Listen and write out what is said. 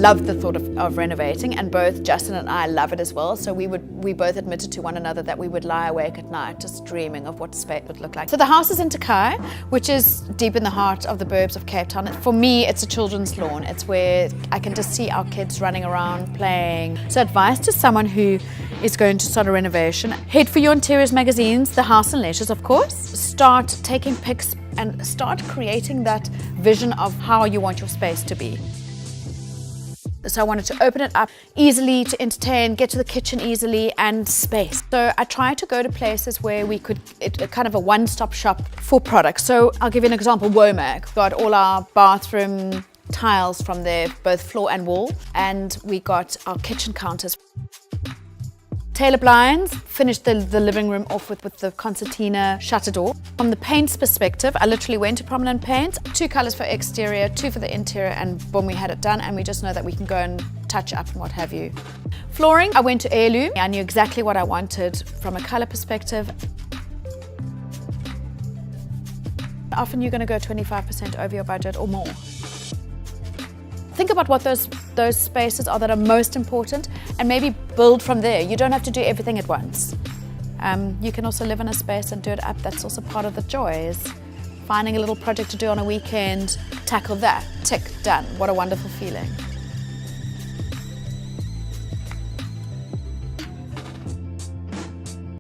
love the thought of renovating, and both Justin and I love it as well. So we both admitted to one another that we would lie awake at night just dreaming of what space would look like. So the house is in Tokai, which is deep in the heart of the burbs of Cape Town. For me, it's a children's lawn. It's where I can just see our kids running around, playing. So advice to someone who is going to start a renovation: head for your interiors magazines, The House and Leisures, of course. Start taking pics and start creating that vision of how you want your space to be. So I wanted to open it up easily to entertain, get to the kitchen easily, and space. So I tried to go to places where we could, kind of a one-stop shop for products. So I'll give you an example, Womack. Got all our bathroom tiles from there, both floor and wall, and we got our kitchen counters. Tailor blinds, finished the living room off with the concertina shutter door. From the paints perspective, I literally went to Prominent Paint, 2 colors for exterior, 2 for the interior, and boom, we had it done, and we just know that we can go and touch up and what have you. Flooring, I went to Heirloom. I knew exactly what I wanted from a color perspective. Often you're going to go 25% over your budget or more. Think about what those spaces are that are most important, and maybe build from there. You don't have to do everything at once. You can also live in a space and do it up. That's also part of the joy, is finding a little project to do on a weekend, tackle that, tick, done. What a wonderful feeling.